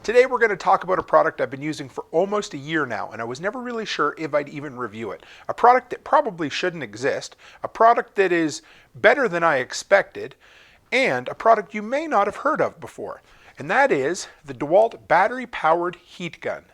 Today we're going to talk about a product I've been using for almost a year now, and I was never really sure if I'd even review it. A product that probably shouldn't exist, a product that is better than I expected, and a product you may not have heard of before. And that is the DEWALT battery-powered heat gun.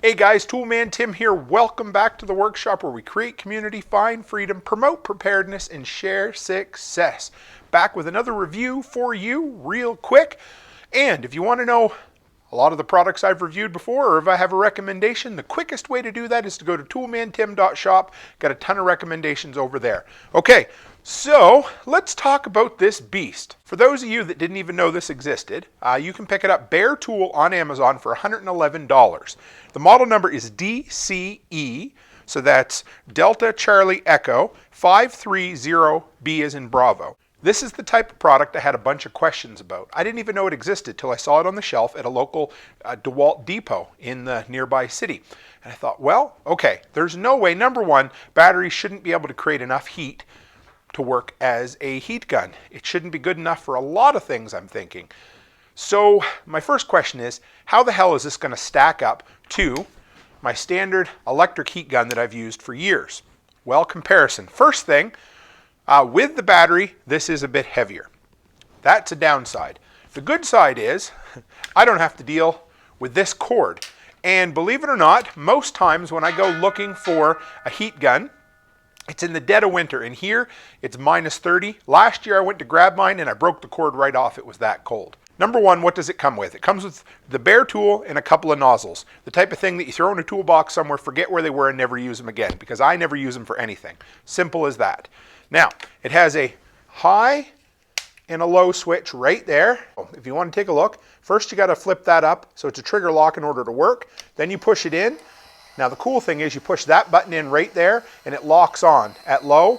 Hey guys, Toolman Tim here. Welcome back to the workshop where we create community, find freedom, promote preparedness, and share success. Back with another review for you real quick. And if you want to know a lot of the products I've reviewed before, or if I have a recommendation, the quickest way to do that is to go to toolmantim.shop. Got a ton of recommendations over there. Okay, so let's talk about this beast. For those of you that didn't even know this existed, you can pick it up bare tool on Amazon for $111. The model number is DCE, so that's Delta Charlie Echo 530B as in Bravo. This is the type of product I had a bunch of questions about. I didn't even know it existed till I saw it on the shelf at a local DEWALT depot in the nearby city. And I thought, well, okay, there's no way. Number one, batteries shouldn't be able to create enough heat to work as a heat gun. It shouldn't be good enough for a lot of things, I'm thinking. So my first question is, how the hell is this going to stack up to my standard electric heat gun that I've used for years? Well, comparison. First thing, with the battery, this is a bit heavier. That's a downside. The good side is I don't have to deal with this cord. And believe it or not, most times when I go looking for a heat gun, it's in the dead of winter, and here it's minus 30. Last year I went to grab mine and I broke the cord right off. It was that cold. Number one, what does it come with? It comes with the bare tool and a couple of nozzles. The type of thing that you throw in a toolbox somewhere, forget where they were, and never use them again, because I never use them for anything. Simple as that. Now, it has a high and a low switch right there. If you want to take a look, first you got to flip that up so it's a trigger lock in order to work. Then you push it in. Now the cool thing is you push that button in right there and it locks on at low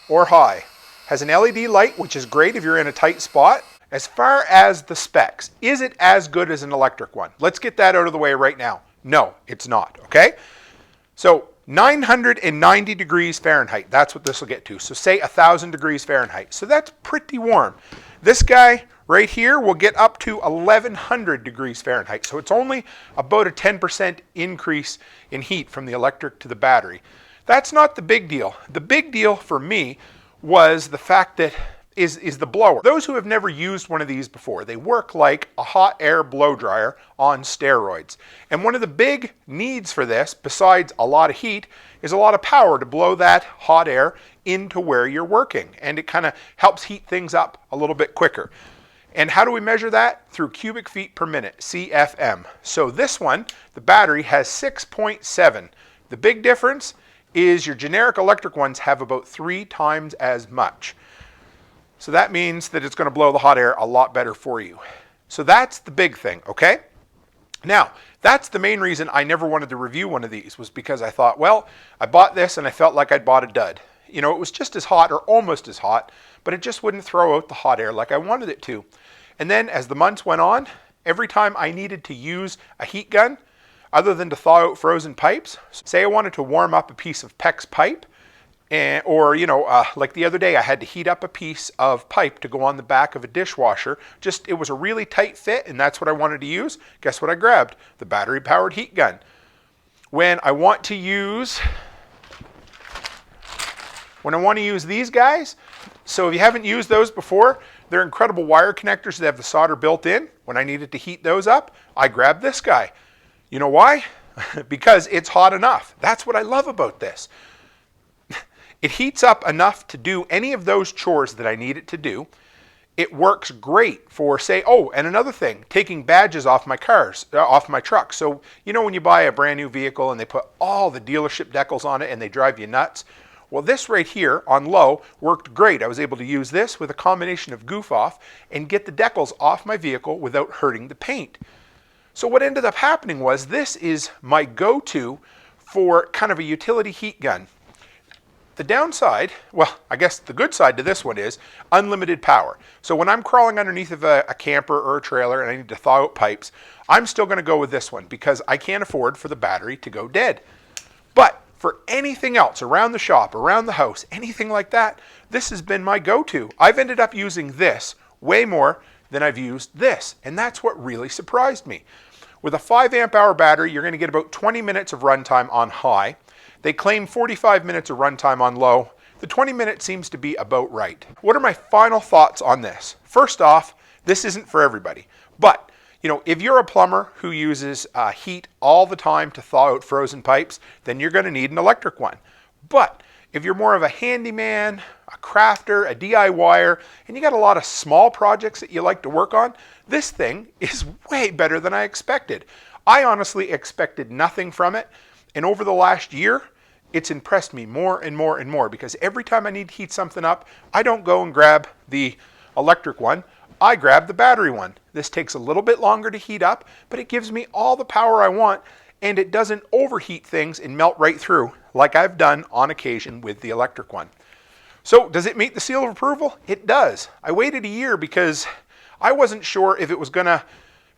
or high. Has an LED light, which is great if you're in a tight spot. As far as the specs, is it as good as an electric one? Let's get that out of the way right now. No, it's not, okay? So 990 degrees Fahrenheit, that's what this will get to. So say 1,000 degrees Fahrenheit. So that's pretty warm. This guy right here will get up to 1,100 degrees Fahrenheit. So it's only about a 10% increase in heat from the electric to the battery. That's not the big deal. The big deal for me was the fact that is the blower. Those who have never used one of these before, they work like a hot air blow dryer on steroids. And one of the big needs for this, besides a lot of heat, is a lot of power to blow that hot air into where you're working. And it kind of helps heat things up a little bit quicker. And how do we measure that? Through cubic feet per minute, CFM. So this one, the battery has 6.7. The big difference is your generic electric ones have about 3 times as much. So that means that it's going to blow the hot air a lot better for you. So that's the big thing, okay? Now, that's the main reason I never wanted to review one of these, was because I thought, well, I bought this and I felt like I'd bought a dud. You know, it was just as hot or almost as hot, but it just wouldn't throw out the hot air like I wanted it to. And then as the months went on, every time I needed to use a heat gun, other than to thaw out frozen pipes, say I wanted to warm up a piece of PEX pipe, or, you know, like the other day, I had to heat up a piece of pipe to go on the back of a dishwasher. Just, it was a really tight fit, and that's what I wanted to use. Guess what I grabbed? The battery-powered heat gun. When I want to use these guys, so if you haven't used those before, they're incredible wire connectors that have the solder built in. When I needed to heat those up, I grabbed this guy. You know why? Because it's hot enough. That's what I love about this. It heats up enough to do any of those chores that I need it to do. It works great for, say, oh, and another thing, taking badges off my cars, off my truck. So, you know when you buy a brand new vehicle and they put all the dealership decals on it and they drive you nuts? Well, this right here on low worked great. I was able to use this with a combination of goof off and get the decals off my vehicle without hurting the paint. So what ended up happening was this is my go-to for kind of a utility heat gun. The downside, well, I guess the good side to this one is unlimited power. So when I'm crawling underneath of a camper or a trailer and I need to thaw out pipes, I'm still going to go with this one because I can't afford for the battery to go dead. But for anything else around the shop, around the house, anything like that, this has been my go-to. I've ended up using this way more than I've used this, and that's what really surprised me. With a 5 amp hour battery, you're going to get about 20 minutes of runtime on high. They claim 45 minutes of runtime on low. The 20 minutes seems to be about right. What are my final thoughts on this? First off, this isn't for everybody, but if you're a plumber who uses heat all the time to thaw out frozen pipes, then you're going to need an electric one. But if you're more of a handyman, a crafter, a DIYer, and you got a lot of small projects that you like to work on, this thing is way better than I expected. I honestly expected nothing from it, and over the last year, it's impressed me more and more and more, because every time I need to heat something up, I don't go and grab the electric one. I grab the battery one. This takes a little bit longer to heat up, but it gives me all the power I want, and it doesn't overheat things and melt right through like I've done on occasion with the electric one. So does it meet the seal of approval? It does. I waited a year because I wasn't sure if it was going to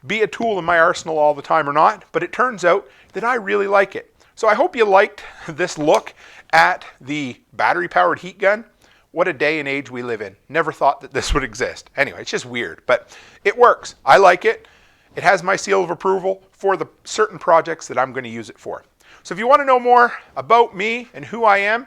be a tool in my arsenal all the time or not, but it turns out that I really like it. So I hope you liked this look at the battery-powered heat gun. What a day and age we live in. Never thought that this would exist. Anyway, it's just weird, but it works. I like it. It has my seal of approval for the certain projects that I'm going to use it for. So if you want to know more about me and who I am,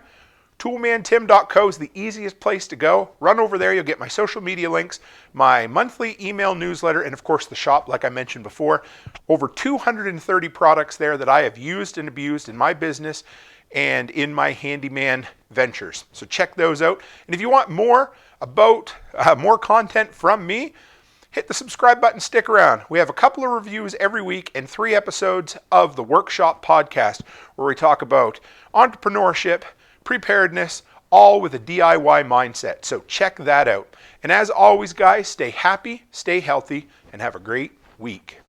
toolmantim.co is the easiest place to go. Run over there. You'll get my social media links, my monthly email newsletter, and of course the shop, like I mentioned before. Over 230 products there that I have used and abused in my business and in my handyman ventures. So check those out. And if you want more about more content from me, hit the subscribe button, stick around. We have a couple of reviews every week and 3 episodes of the Workshop podcast where we talk about entrepreneurship, preparedness, all with a DIY mindset. So check that out. And as always, guys, stay happy, stay healthy, and have a great week.